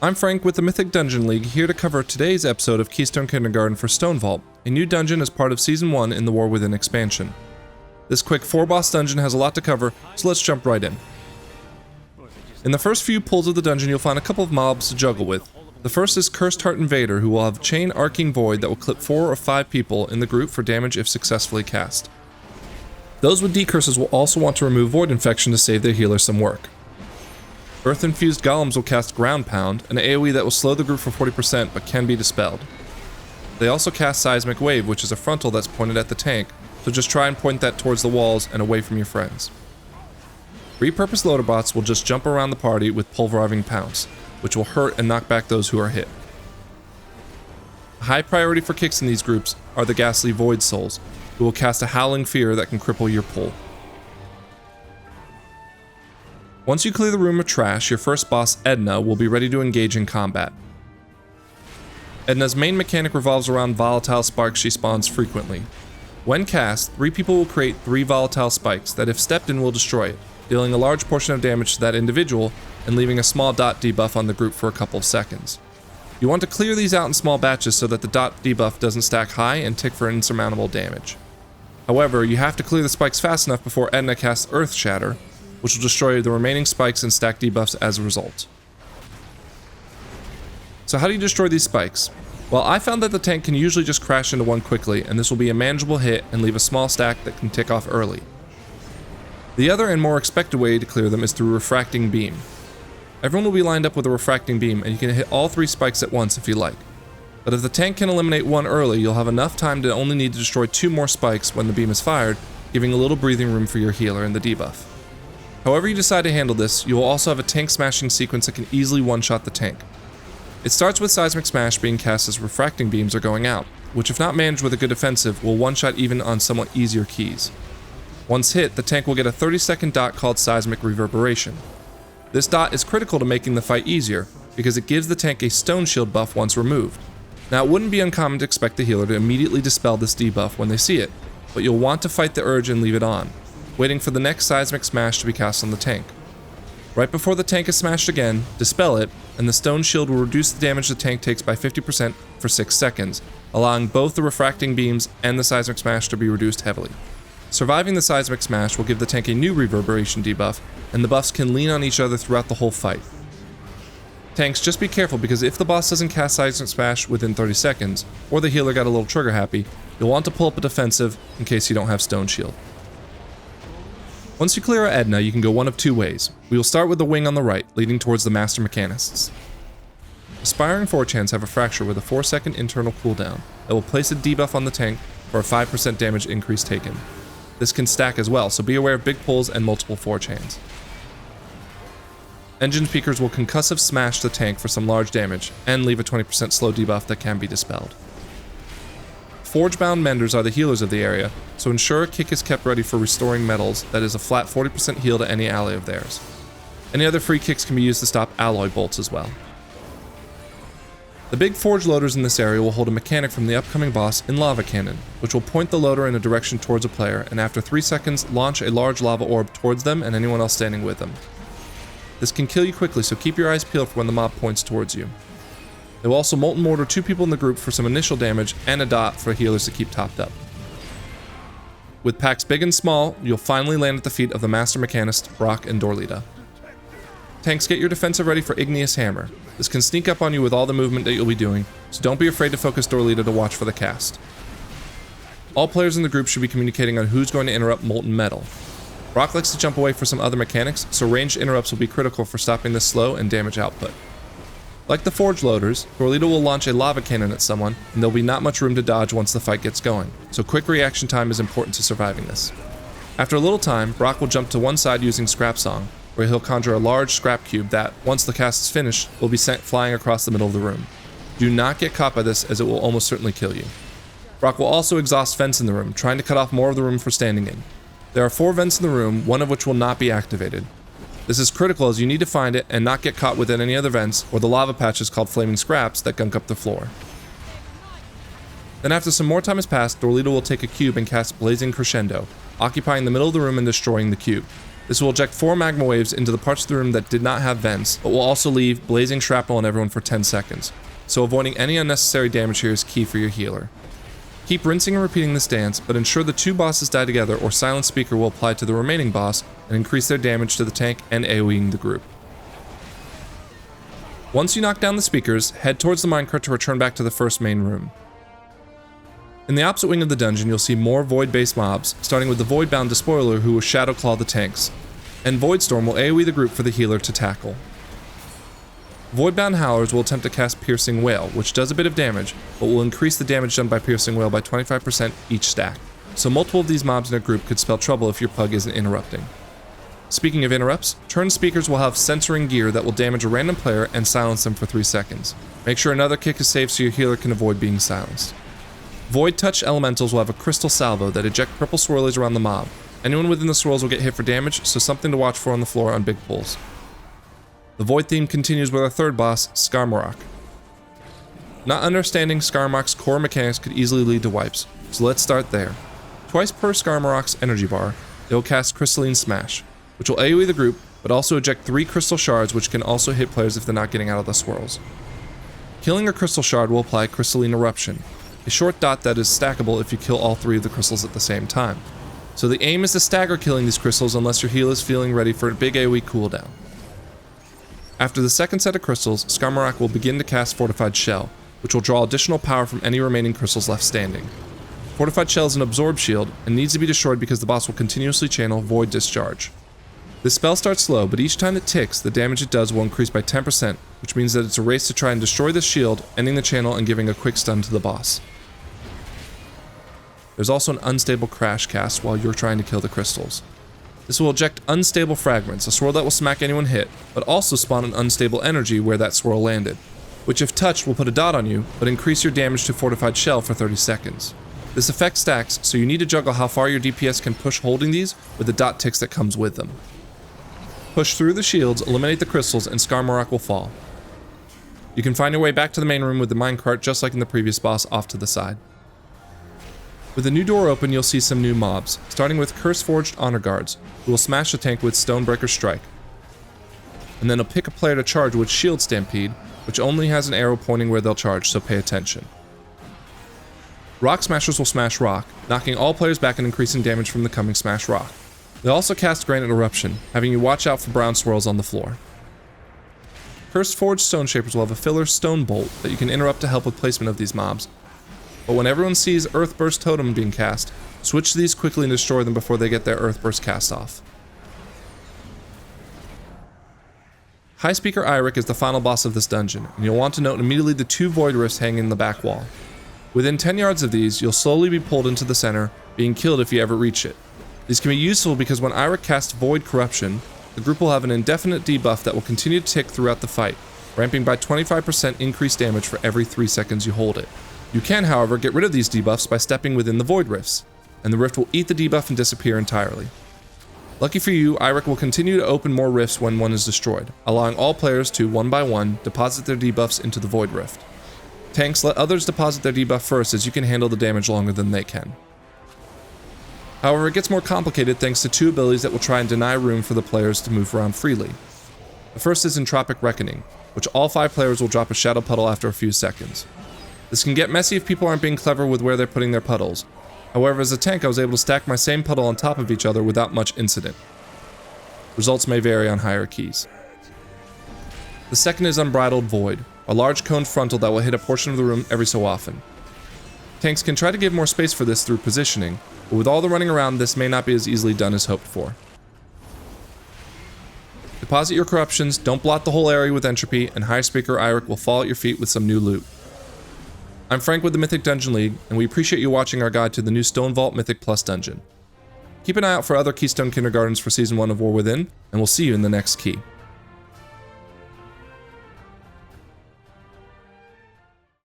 I'm Frank with the Mythic Dungeon League, here to cover today's episode of Keystone Kindergarten for Stonevault, a new dungeon as part of Season 1 in the War Within expansion. This quick 4-boss dungeon has a lot to cover, so let's jump right in. In the first few pulls of the dungeon, you'll find a couple of mobs to juggle with. The first is Cursed Heart Invader, who will have Chain Arcing Void that will clip 4 or 5 people in the group for damage if successfully cast. Those with D-curses will also want to remove Void Infection to save their healer some work. Earth-infused golems will cast Ground Pound, an AoE that will slow the group for 40% but can be dispelled. They also cast Seismic Wave, which is a frontal that's pointed at the tank, so just try and point that towards the walls and away from your friends. Repurposed loader bots will just jump around the party with Pulverizing Pounce, which will hurt and knock back those who are hit. A high priority for kicks in these groups are the Ghastly Void Souls, who will cast a Howling Fear that can cripple your pull. Once you clear the room of trash, your first boss, E.D.N.A, will be ready to engage in combat. E.D.N.A's main mechanic revolves around volatile sparks she spawns frequently. When cast, 3 people will create 3 volatile spikes that if stepped in will destroy it, dealing a large portion of damage to that individual and leaving a small dot debuff on the group for a couple of seconds. You want to clear these out in small batches so that the dot debuff doesn't stack high and tick for insurmountable damage. However, you have to clear the spikes fast enough before E.D.N.A casts Earth Shatter, which will destroy the remaining spikes and stack debuffs as a result. So how do you destroy these spikes? Well, I found that the tank can usually just crash into one quickly, and this will be a manageable hit and leave a small stack that can tick off early. The other and more expected way to clear them is through Refracting Beam. Everyone will be lined up with a Refracting Beam, and you can hit all 3 spikes at once if you like. But if the tank can eliminate one early, you'll have enough time to only need to destroy 2 more spikes when the beam is fired, giving a little breathing room for your healer and the debuff. However you decide to handle this, you will also have a tank smashing sequence that can easily one-shot the tank. It starts with Seismic Smash being cast as refracting beams are going out, which if not managed with a good defensive, will one-shot even on somewhat easier keys. Once hit, the tank will get a 30-second dot called Seismic Reverberation. This dot is critical to making the fight easier, because it gives the tank a stone shield buff once removed. Now it wouldn't be uncommon to expect the healer to immediately dispel this debuff when they see it, but you'll want to fight the urge and leave it on, waiting for the next Seismic Smash to be cast on the tank. Right before the tank is smashed again, dispel it, and the stone shield will reduce the damage the tank takes by 50% for 6 seconds, allowing both the refracting beams and the Seismic Smash to be reduced heavily. Surviving the Seismic Smash will give the tank a new reverberation debuff, and the buffs can lean on each other throughout the whole fight. Tanks, just be careful, because if the boss doesn't cast Seismic Smash within 30 seconds, or the healer got a little trigger happy, you'll want to pull up a defensive in case you don't have Stone Shield. Once you clear E.D.N.A, you can go one of 2 ways. We will start with the wing on the right, leading towards the Master Machinists. Aspiring 4chans have a fracture with a 4-second internal cooldown that will place a debuff on the tank for a 5% damage increase taken. This can stack as well, so be aware of big pulls and multiple 4chans. Engine Peakers will concussive smash the tank for some large damage, and leave a 20% slow debuff that can be dispelled. Forge-bound Menders are the healers of the area, so ensure a kick is kept ready for restoring metals that is a flat 40% heal to any ally of theirs. Any other free kicks can be used to stop alloy bolts as well. The big forge loaders in this area will hold a mechanic from the upcoming boss in Lava Cannon, which will point the loader in a direction towards a player, and after 3 seconds launch a large lava orb towards them and anyone else standing with them. This can kill you quickly, so keep your eyes peeled for when the mob points towards you. They will also Molten Mortar 2 people in the group for some initial damage and a dot for healers to keep topped up. With packs big and small, you'll finally land at the feet of the Master Machinists, Brokk and Dorlita. Tanks, get your defensive ready for Igneous Hammer. This can sneak up on you with all the movement that you'll be doing, so don't be afraid to focus Dorlita to watch for the cast. All players in the group should be communicating on who's going to interrupt Molten Metal. Brokk likes to jump away for some other mechanics, so ranged interrupts will be critical for stopping this slow and damage output. Like the Forge Loaders, Dorlita will launch a lava cannon at someone, and there'll be not much room to dodge once the fight gets going, so quick reaction time is important to surviving this. After a little time, Brokk will jump to one side using Scrap Song, where he'll conjure a large scrap cube that, once the cast is finished, will be sent flying across the middle of the room. Do not get caught by this, as it will almost certainly kill you. Brokk will also exhaust vents in the room, trying to cut off more of the room for standing in. There are 4 vents in the room, one of which will not be activated. This is critical as you need to find it and not get caught within any other vents or the lava patches called flaming scraps that gunk up the floor. Then after some more time has passed, Dorlita will take a cube and cast Blazing Crescendo, occupying the middle of the room and destroying the cube. This will eject 4 magma waves into the parts of the room that did not have vents, but will also leave blazing shrapnel on everyone for 10 seconds. So avoiding any unnecessary damage here is key for your healer. Keep rinsing and repeating this dance, but ensure the 2 bosses die together or Silent Speaker will apply to the remaining boss and increase their damage to the tank and AoEing the group. Once you knock down the speakers, head towards the minecart to return back to the first main room. In the opposite wing of the dungeon, you'll see more Void-based mobs, starting with the Void-bound Despoiler who will Shadow Claw the tanks, and Voidstorm will AoE the group for the healer to tackle. Void-bound Howlers will attempt to cast Piercing Wail, which does a bit of damage, but will increase the damage done by Piercing Wail by 25% each stack, so multiple of these mobs in a group could spell trouble if your pug isn't interrupting. Speaking of interrupts, turn speakers will have censoring gear that will damage a random player and silence them for 3 seconds. Make sure another kick is safe so your healer can avoid being silenced. Void Touch Elementals will have a Crystal Salvo that eject purple swirlies around the mob. Anyone within the swirls will get hit for damage, so something to watch for on the floor on big pulls. The Void theme continues with our third boss, Skarmorak. Not understanding Skarmorak's core mechanics could easily lead to wipes, so let's start there. Twice per Skarmorak's energy bar, it will cast Crystalline Smash, which will AoE the group, but also eject 3 crystal shards which can also hit players if they're not getting out of the swirls. Killing a crystal shard will apply Crystalline Eruption, a short dot that is stackable if you kill all 3 of the crystals at the same time. So the aim is to stagger killing these crystals unless your heal is feeling ready for a big AoE cooldown. After the second set of crystals, Skarmorak will begin to cast Fortified Shell, which will draw additional power from any remaining crystals left standing. Fortified Shell is an absorb shield and needs to be destroyed because the boss will continuously channel Void Discharge. This spell starts slow, but each time it ticks, the damage it does will increase by 10%, which means that it's a race to try and destroy this shield, ending the channel and giving a quick stun to the boss. There's also an unstable crash cast while you're trying to kill the crystals. This will eject unstable fragments, a swirl that will smack anyone hit, but also spawn an unstable energy where that swirl landed, which if touched will put a dot on you, but increase your damage to Fortified Shell for 30 seconds. This effect stacks, so you need to juggle how far your DPS can push holding these with the dot ticks that comes with them. Push through the shields, eliminate the crystals, and Skarmorak will fall. You can find your way back to the main room with the minecart just like in the previous boss off to the side. With the new door open, you'll see some new mobs, starting with Curse-Forged Honor Guards, who will smash the tank with Stonebreaker Strike. And then it'll pick a player to charge with Shield Stampede, which only has an arrow pointing where they'll charge, so pay attention. Rock Smashers will smash rock, knocking all players back and increasing damage from the coming smash rock. They also cast Granite Eruption, having you watch out for brown swirls on the floor. Curse-Forged Stone Shapers will have a filler Stonevault that you can interrupt to help with placement of these mobs. But when everyone sees Earthburst Totem being cast, switch to these quickly and destroy them before they get their Earthburst cast off. High Speaker Eirich is the final boss of this dungeon, and you'll want to note immediately the 2 Void Rifts hanging in the back wall. Within 10 yards of these, you'll slowly be pulled into the center, being killed if you ever reach it. These can be useful because when Eirich casts Void Corruption, the group will have an indefinite debuff that will continue to tick throughout the fight, ramping by 25% increased damage for every 3 seconds you hold it. You can, however, get rid of these debuffs by stepping within the Void Rifts, and the rift will eat the debuff and disappear entirely. Lucky for you, Eirich will continue to open more rifts when one is destroyed, allowing all players to, one by one, deposit their debuffs into the Void Rift. Tanks, let others deposit their debuff first as you can handle the damage longer than they can. However, it gets more complicated thanks to 2 abilities that will try and deny room for the players to move around freely. The first is Entropic Reckoning, which all 5 players will drop a Shadow Puddle after a few seconds. This can get messy if people aren't being clever with where they're putting their puddles. However, as a tank I was able to stack my same puddle on top of each other without much incident. Results may vary on higher keys. The second is Unbridled Void, a large coned frontal that will hit a portion of the room every so often. Tanks can try to give more space for this through positioning, but with all the running around this may not be as easily done as hoped for. Deposit your corruptions, don't blot the whole area with entropy, and High Speaker Eirich will fall at your feet with some new loot. I'm Frank with the Mythic Dungeon League, and we appreciate you watching our guide to the new Stonevault Mythic Plus dungeon. Keep an eye out for other Keystone Kindergartens for Season 1 of War Within, and we'll see you in the next key.